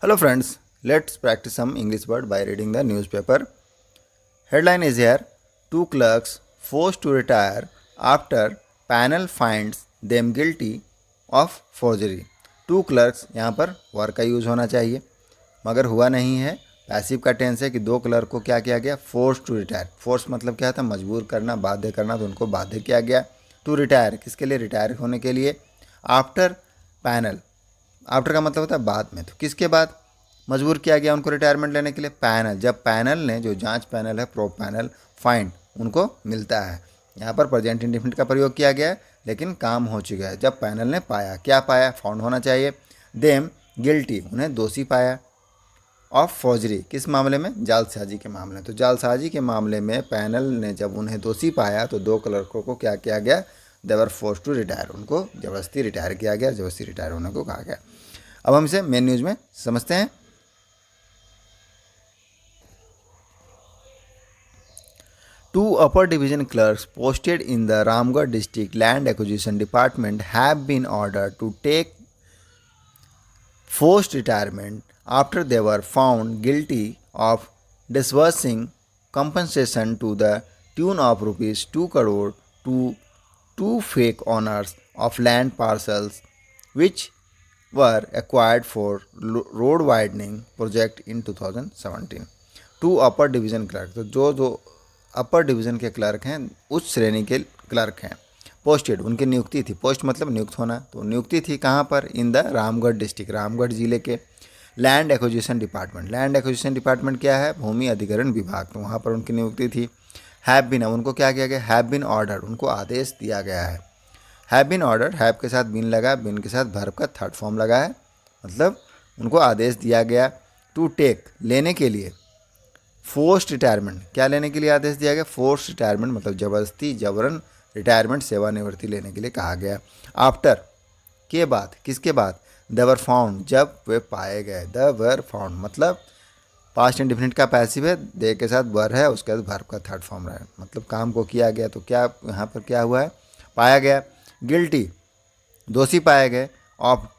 Hello friends, let's practice some English word by reading the newspaper. Headline is here, two clerks forced to retire after panel finds them guilty of forgery. Two clerks यहाँ पर work का use होना चाहिए मगर हुआ नहीं है। Passive का टेंस है कि दो क्लर्क को क्या किया गया, फोर्स टू रिटायर। फोर्स मतलब क्या था, मजबूर करना, बाध्य करना, तो उनको बाध्य किया गया। टू रिटायर किसके लिए, रिटायर होने के लिए। आफ्टर पैनल, आफ्टर का मतलब होता है बाद में, तो किसके बाद मजबूर किया गया उनको रिटायरमेंट लेने के लिए, पैनल, जब पैनल ने, जो जांच पैनल है, प्रो पैनल, फाइंड उनको मिलता है। यहाँ पर प्रेजेंट इंडेफिनिट का प्रयोग किया गया है लेकिन काम हो चुका है। जब पैनल ने पाया, क्या पाया, फाउंड होना चाहिए, देम गिल्टी, उन्हें दोषी पाया, ऑफ फॉर्जरी, किस मामले में, जालसाजी के मामले में। तो जालसाजी के मामले में पैनल ने जब उन्हें दोषी पाया तो दो क्लर्कों को क्या किया गया, देवर फोर्स टू रिटायर, उनको जबरदस्ती रिटायर किया गया, जबरदस्ती रिटायर होने को कहा गया। अब हम इसे मेन न्यूज़ में समझते हैं। Two upper division clerks posted in the Ramgarh district land acquisition department have been ordered to take forced retirement after they were found guilty of disbursing compensation to the tune of rupees 2 crore to two fake owners of land parcels which were acquired for road widening project in 2017. To upper division clerk, तो जो अपर division के clerk हैं, उच्च श्रेणी के clerk हैं, posted, उनकी नियुक्ति थी। पोस्ट मतलब नियुक्त होना, तो नियुक्ति थी कहाँ पर, in the Ramgarh district, Ramgarh जिले के land acquisition department. Land acquisition department क्या है, भूमि अधिग्रहण विभाग, तो वहाँ पर उनकी नियुक्ति थी। हैव बीन, उनको क्या किया गया, हैव बीन ऑर्डर, उनको आदेश दिया गया है। हैव बीन ऑर्डर, हैव के साथ बीन लगा, बीन के साथ वर्ब का थर्ड फॉर्म लगा है, मतलब उनको आदेश दिया गया। टू टेक, लेने के लिए। फोर्स्ड रिटायरमेंट, क्या लेने के लिए आदेश दिया गया, फोर्स्ड रिटायरमेंट मतलब जबरदस्ती, जबरन रिटायरमेंट, सेवानिवृत्ति लेने के लिए कहा गया। आफ्टर, के बाद, किसके बाद, देवर फाउंड, जब वे पाए गए, द वर फाउंड मतलब पास्ट इंडेफिनिट का पैसिव है, दे के साथ वर है, उसके बाद वर्ब का थर्ड फॉर्म रहा है, मतलब काम को किया गया। तो क्या यहाँ पर क्या हुआ है, पाया गया। गिल्टी, दोषी पाए गए, ऑफ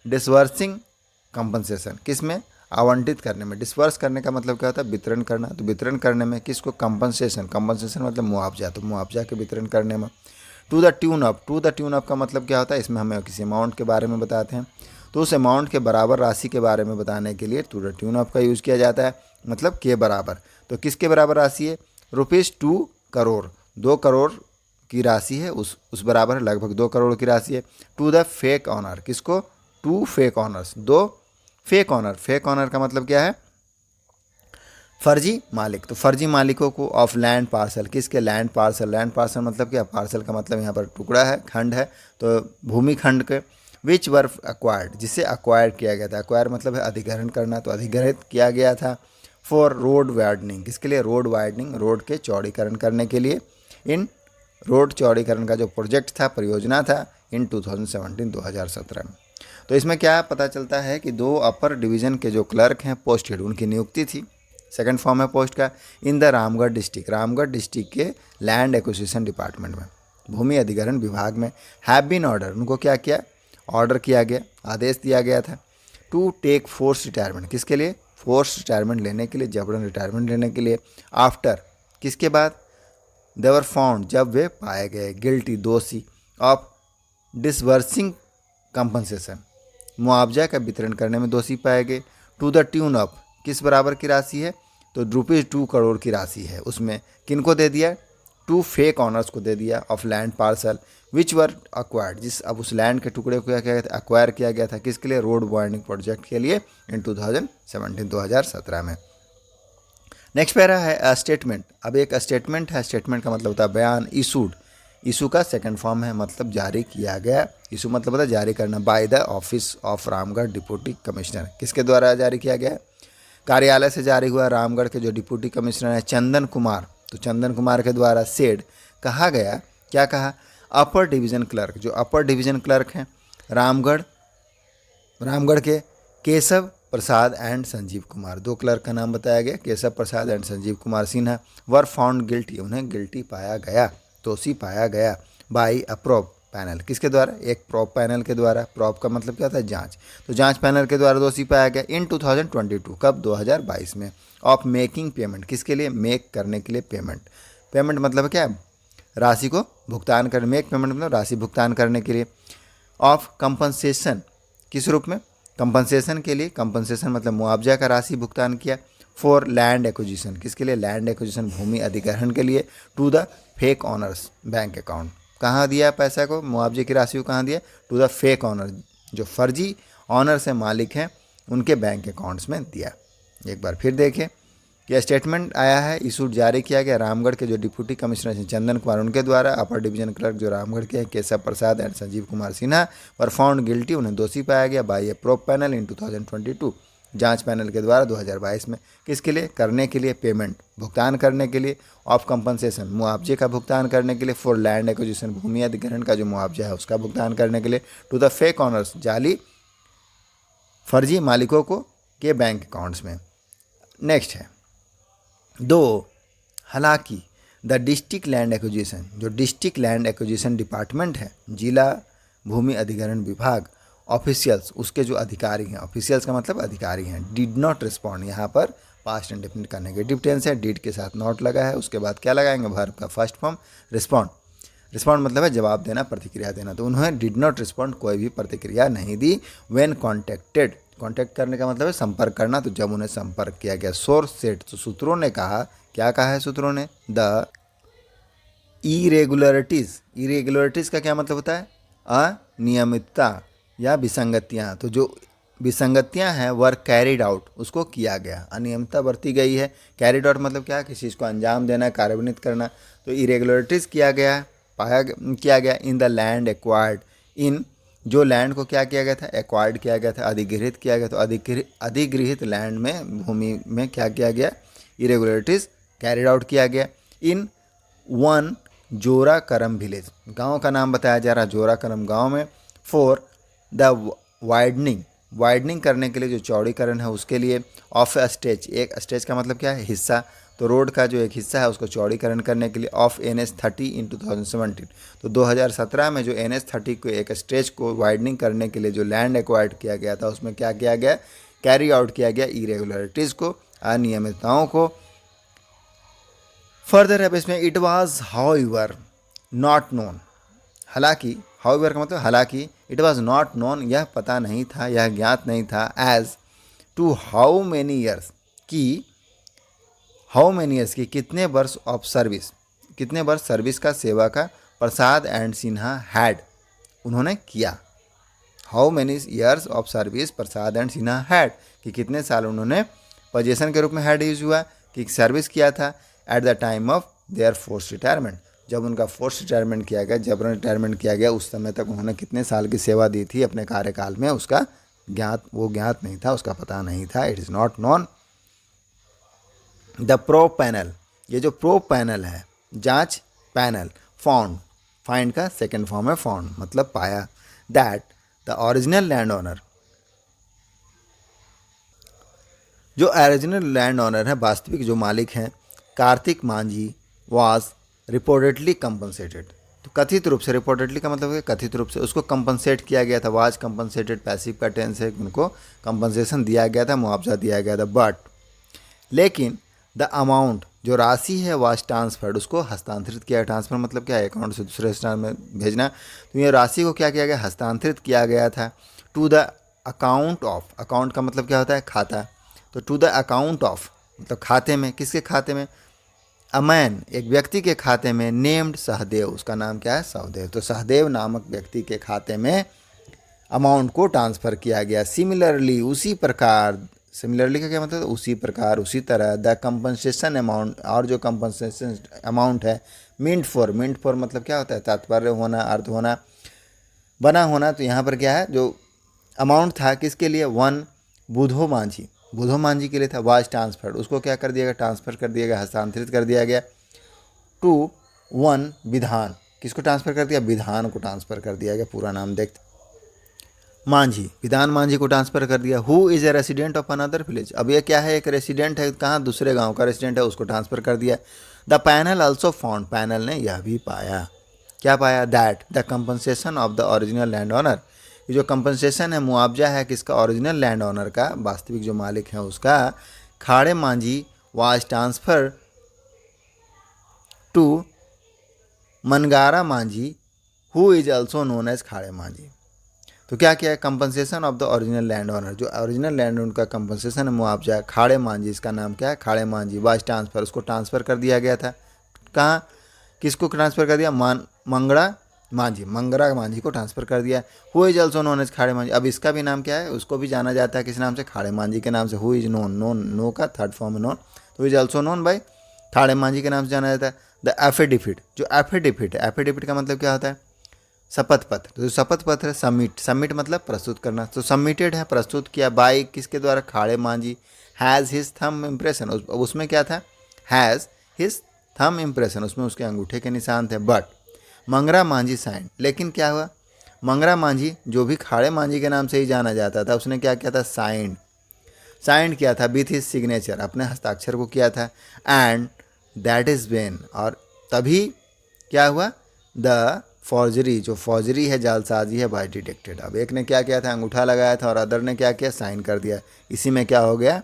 डिसवर्सिंग कंपनसेशन, किस में, आवंटित करने में। डिस्पर्स करने का मतलब क्या होता है, वितरण करना, तो वितरण करने में किसको, कंपनसेशन, कंपनसेशन मतलब मुआवजा, तो मुआवजा के वितरण करने में। To the tune of, to the tune of का मतलब क्या होता है, इसमें हमें किसी अमाउंट के बारे में बताते हैं, तो उस अमाउंट के बराबर राशि के बारे में बताने के लिए टू द ट्यून ऑफ का यूज़ किया जाता है, मतलब के बराबर। तो किसके बराबर राशि है, रुपीज़ 2 करोड़, 2 करोड़ की राशि है, उस बराबर, लगभग 2 करोड़ की राशि है। टू द फेक ऑनर, किसको, टू फेक ऑनर्स, दो फेक ऑनर। फेक ऑनर का मतलब क्या है, फर्जी मालिक, तो फर्जी मालिकों को, ऑफ लैंड पार्सल, किसके, लैंड पार्सल। लैंड पार्सल मतलब क्या, पार्सल का मतलब यहाँ पर टुकड़ा है, खंड है, तो भूमि खंड के। विच वर एक्वायर्ड, जिसे अक्वायर किया गया था, अक्वायर मतलब है अधिग्रहण करना, तो अधिग्रहित किया गया था। फॉर रोड वाइडनिंग, किसके लिए, रोड वाइडनिंग, रोड के चौड़ीकरण करने के लिए। इन रोड चौड़ीकरण का जो प्रोजेक्ट था, परियोजना था, इन 2017 में। तो इसमें क्या पता चलता है कि दो अपर डिवीज़न के जो क्लर्क हैं, पोस्टेड, उनकी नियुक्ति थी, सेकंड फॉर्म है पोस्ट का, in the Ramgarh district, Ramgarh district के लैंड एक्विजिशन डिपार्टमेंट में, भूमि अधिग्रहण विभाग में। हैव बीन ऑर्डर, उनको क्या किया, ऑर्डर किया गया, आदेश दिया गया था। टू टेक फोर्स रिटायरमेंट, किसके लिए, फोर्स रिटायरमेंट लेने के लिए, जबरन रिटायरमेंट लेने के लिए। आफ्टर, किसके बाद, देवर फाउंड, जब वे पाए गए, गिल्टी, दोषी, ऑफ डिसवर्सिंग कंपनसेशन, मुआवजा का वितरण करने में दोषी पाए गए। टू द ट्यून ऑफ, किस बराबर की राशि है, तो रुपीज़ 2 करोड़ की राशि है, उसमें किनको दे दिया, टू फेक ऑनर्स को दे दिया, of land parcel which were acquired, जिस अब उस लैंड के टुकड़े को क्या किया गया था, अक्वायर किया गया था, किसके लिए, रोड वाइडनिंग प्रोजेक्ट के लिए, इन 2017 में। नेक्स्ट पैरा है अ स्टेटमेंट। अब एक स्टेटमेंट है, स्टेटमेंट का मतलब होता है बयान। इशूड, इशू का सेकंड फॉर्म है, मतलब जारी किया गया। इशू मतलब होता है जारी करना, by the office of Ramgarh deputy commissioner, किसके द्वारा जारी किया गया, कार्यालय से जारी हुआ। रामगढ़ के जो डिप्टी कमिश्नर हैं चंदन कुमार, तो चंदन कुमार के द्वारा सेड, कहा गया, क्या कहा, अपर डिवीज़न क्लर्क, जो अपर डिवीज़न क्लर्क हैं रामगढ़ के, केशव प्रसाद एंड संजीव कुमार, दो क्लर्क का नाम बताया गया, Keshav Prasad and Sanjeev Kumar Sinha, were found guilty, उन्हें गिल्टी पाया गया, दोषी पाया गया, बाई अप्रूव, पैनल किसके द्वारा, एक प्रॉप पैनल के द्वारा। प्रॉप का मतलब क्या होता है, जांच। तो जांच पैनल के द्वारा दोषी पाया गया इन 2022, कब, 2022 में। ऑफ मेकिंग पेमेंट, किसके लिए, मेक करने के लिए पेमेंट। पेमेंट मतलब क्या है, राशि को भुगतान कर, मेक पेमेंट मतलब राशि भुगतान करने के लिए। ऑफ कंपनसेशन, किस रूप में, कंपनसेशन के लिए। कंपनसेशन मतलब मुआवजा का राशि भुगतान किया। फॉर लैंड एक्विजिशन, किसके लिए, लैंड एक्विजिशन, भूमि अधिग्रहण के लिए। To the fake owners bank account, कहाँ दिया पैसा को, मुआवजे की राशि को कहाँ दिया, टू द फेक ऑनर, जो फर्जी ऑनर से मालिक हैं उनके बैंक अकाउंट्स में दिया। एक बार फिर देखें कि स्टेटमेंट आया है, इशूड जारी किया गया रामगढ़ के जो डिप्टी कमिश्नर हैं चंदन कुमार उनके द्वारा। अपर डिवीजन क्लर्क जो रामगढ़ के हैं Keshav Prasad and Sanjeev Kumar Sinha were found guilty, उन्हें दोषी पाया गया by a probe panel in 2022, जांच पैनल के द्वारा 2022 में। किसके लिए, करने के लिए, पेमेंट भुगतान करने के लिए। ऑफ कंपनसेशन, मुआवजे का भुगतान करने के लिए। फॉर लैंड एक्विजिशन, भूमि अधिग्रहण का जो मुआवजा है उसका भुगतान करने के लिए। टू द फेक ऑनर्स, जाली फर्जी मालिकों को के बैंक अकाउंट्स में। नेक्स्ट है दो, हालांकि द डिस्ट्रिक्ट लैंड एक्विजिशन, जो डिस्ट्रिक्ट लैंड एक्विजिशन डिपार्टमेंट है, जिला भूमि अधिग्रहण विभाग, ऑफिशियल्स, उसके जो अधिकारी हैं, ऑफिशियल्स का मतलब अधिकारी हैं, डिड नॉट रिस्पॉन्ड, यहाँ पर पास्ट इंडेफिनिट का नेगेटिव टेंस है, डिड के साथ नॉट लगा है, उसके बाद क्या लगाएंगे, वर्ब का फर्स्ट फॉर्म रिस्पॉन्ड। रिस्पॉन्ड मतलब है जवाब देना, प्रतिक्रिया देना। तो उन्होंने डिड नॉट रिस्पॉन्ड, कोई भी प्रतिक्रिया नहीं दी। व्हेन कॉन्टेक्टेड, कॉन्टैक्ट करने का मतलब है संपर्क करना, तो जब उन्हें संपर्क किया गया। सोर्स सेट, तो सूत्रों ने कहा, क्या कहा है सूत्रों ने, द इरेगुलरिटीज़, इरेगुलरिटीज़ का क्या मतलब होता है, अनियमितता या विसंगतियाँ। तो जो विसंगतियाँ हैं वर कैरिड आउट, उसको किया गया, अनियमितता बरती गई है। कैरिड आउट मतलब क्या है, किसी चीज़ को अंजाम देना, कार्यान्वित करना। तो इरेगुलरिटीज़ किया गया, किया गया इन द लैंड एक्वायर्ड, इन जो लैंड को क्या किया गया था, एक्वायर्ड किया गया था, अधिगृहित किया गया। तो अधिगृहित लैंड में, भूमि में क्या किया गया, इरेगुलरिटीज़ कैरिड आउट किया गया। इन वन जोरा करम विलेज, गांव का नाम बताया जा रहा है जोरा करम गांव में। फॉर द वाइडनिंग, वाइडनिंग करने के लिए, जो चौड़ीकरण है उसके लिए। ऑफ अ स्टेज, एक स्टेज का मतलब क्या है, हिस्सा। तो रोड का जो एक हिस्सा है उसको चौड़ीकरण करने के लिए। ऑफ NH30 इन 2017, तो 2017 में जो NH30 को एक स्टेज को वाइडनिंग करने के लिए जो लैंड एक्वायर्ड किया गया था उसमें क्या किया गया, कैरी आउट किया गया इरेगुलरिटीज़ को, अनियमितताओं को। फर्दर है इसमें, it was however not known, हालांकि, हाउएवर का मतलब हालांकि, इट वॉज नॉट नोन, यह पता नहीं था, यह ज्ञात नहीं था, as to how many years, की हाउ मेनी ईयर्स की कितने वर्ष ऑफ सर्विस, कितने वर्ष सर्विस का, सेवा का, प्रसाद एंड सिन्हा हैड, उन्होंने किया। How many years of service Prasad and Sinha had, कि कितने साल उन्होंने पोजीशन के रूप में हैड यूज हुआ, कि सर्विस किया था। At the time of their force retirement, जब उनका फोर्स रिटायरमेंट किया गया, जब रिटायरमेंट किया गया उस समय तक उन्होंने कितने साल की सेवा दी थी अपने कार्यकाल में, उसका ज्ञात नहीं था, उसका पता नहीं था। It is not non. The probe panel, ये जो प्रोब पैनल है, जांच पैनल, फाउंड, फाइंड का सेकेंड फॉर्म है फाउंड, मतलब पाया, that the original land owner, जो ओरिजिनल लैंड ओनर है, वास्तविक जो मालिक हैं, Kartik Manjhi, was reportedly compensated. तो कथित रूप से, रिपोर्टेडली का मतलब है कथित रूप से, उसको कंपनसेट किया गया था। वाज कंपनसेटेड पैसिव का टेंस है, उनको कंपनसेशन दिया गया था, मुआवजा दिया गया था। बट लेकिन द अमाउंट, जो राशि है, वाज ट्रांसफर्ड, उसको हस्तांतरित किया। ट्रांसफर मतलब क्या है, अकाउंट से दूसरे स्थान में भेजना। तो ये राशि को क्या किया गया, हस्तांतरित किया गया था। To the account of, account का मतलब क्या होता है, खाता। तो टू द अकाउंट ऑफ मतलब खाते में, किसके खाते में, अ मैन, एक व्यक्ति के खाते में, नेम्ड सहदेव, उसका नाम क्या है, सहदेव। तो सहदेव नामक व्यक्ति के खाते में अमाउंट को ट्रांसफ़र किया गया। सिमिलरली, उसी प्रकार, सिमिलरली का क्या मतलब, उसी प्रकार, उसी तरह। द कंपनसेशन अमाउंट, और जो कंपनसेशन अमाउंट है, मिंट फॉर, मिंट फॉर मतलब क्या होता है, तात्पर्य होना, अर्थ होना, बना होना। तो यहाँ पर क्या है, जो अमाउंट था किसके लिए, वन बुधो मांझी, बुधो मांझी के लिए था। वाज ट्रांसफर्ड, उसको क्या कर दिया गया, ट्रांसफ़र कर दिया गया, हस्तांतरित कर दिया गया। टू वन विधान, किसको ट्रांसफ़र कर दिया, विधान को ट्रांसफ़र कर दिया गया। पूरा नाम देखते, मांझी, विधान मांझी को ट्रांसफ़र कर दिया। Who is a resident of another village, अब ये क्या है, एक रेसिडेंट है, कहाँ, दूसरे गांव का रेसिडेंट है, उसको ट्रांसफ़र कर दिया। The panel also found, panel ने यह भी पाया, क्या पाया, that the compensation of the original land honour, ये जो कंपनसेशन है, मुआवजा है किसका, ओरिजिनल लैंड ऑनर का, वास्तविक जो मालिक है उसका, Khade Manjhi was transfer to Mangara Manjhi who is also known as Khade Manjhi. तो क्या किया है, compensation of the original land owner, जो ओरिजिनल लैंड ओनर का कंपनसेशन है, मुआवजा, खाड़े मांझी, इसका नाम क्या है, खाड़े मांझी, वाज ट्रांसफर, उसको ट्रांसफ़र कर दिया गया था। कहाँ, किसको ट्रांसफ़र कर दिया, मंगड़ा मांझी, मंगरा मांझी को ट्रांसफ़र कर दिया। Who is also known as Khade Manjhi, अब इसका भी नाम क्या है, उसको भी जाना जाता है किस नाम से, खाड़े मांझी के नाम से। हु इज नोन, नो का थर्ड फॉर्म है नोन, तो इज ऑल्सो नोन बाई खाड़े मांझी के नाम से जाना जाता है। द एफिडेविट, जो एफिडेविट है, एफिडेविट का मतलब क्या होता है, शपथ पत्र, तो जो शपथ पत्र है, सबमिट मतलब प्रस्तुत करना, तो सबमिटेड है, प्रस्तुत किया, बाय किसके द्वारा, Khade Manjhi, has his thumb impression, उसमें क्या था, हैज़ हिज थंब इम्प्रेशन, उसमें उसके अंगूठे के निशान थे। बट मंगरा मांझी साइन, लेकिन क्या हुआ, मंगरा मांझी जो भी खाड़े मांझी के नाम से ही जाना जाता था, उसने क्या किया था, साइंड किया था विथ हिज सिग्नेचर, अपने हस्ताक्षर को किया था। एंड दैट इज़ वेन, और तभी क्या हुआ, द फॉर्जरी, जो फॉर्जरी है, जालसाजी है, बाय डिटेक्टेड। अब एक ने क्या किया था, अंगूठा लगाया था, और अदर ने क्या किया, साइन कर दिया, इसी में क्या हो गया,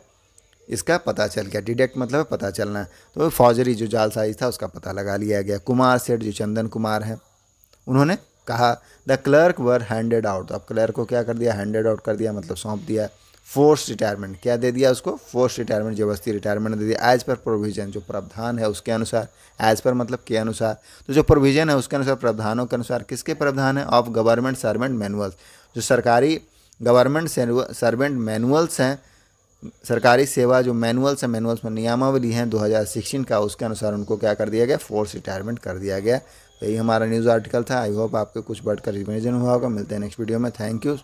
इसका पता चल गया, डिटेक्ट मतलब पता चलना, तो फॉर्जरी जो जालसाजी था उसका पता लगा लिया गया। कुमार सेठ, जो चंदन कुमार है, उन्होंने कहा, the clerk were handed out, अब क्लर्क को क्या कर दिया, हैंडेड आउट कर दिया, मतलब सौंप दिया। फोर्स रिटायरमेंट, क्या दे दिया उसको, फोर्स रिटायरमेंट, जबरदस्ती रिटायरमेंट दे दिया। एज पर प्रोविजन, जो प्रावधान है उसके अनुसार, एज पर मतलब के अनुसार, तो जो प्रोविजन है उसके अनुसार, प्रावधानों के अनुसार, किसके प्रावधान है, ऑफ गवर्नमेंट सर्वेंट मैनुअल्स, जो सरकारी गवर्नमेंट सर्वेंट मैनुअल्स हैं, सरकारी सेवा जो मैनुअल्स हैं, मैनुअल्स में नियमावली हैं 2016 का, उसके अनुसार उनको क्या कर दिया गया, फोर्स रिटायरमेंट कर दिया गया। तो यही हमारा न्यूज़ आर्टिकल था। आई होप आपको कुछ बढ़कर रिविजन हुआ होगा। मिलते हैं नेक्स्ट वीडियो में। Thank you.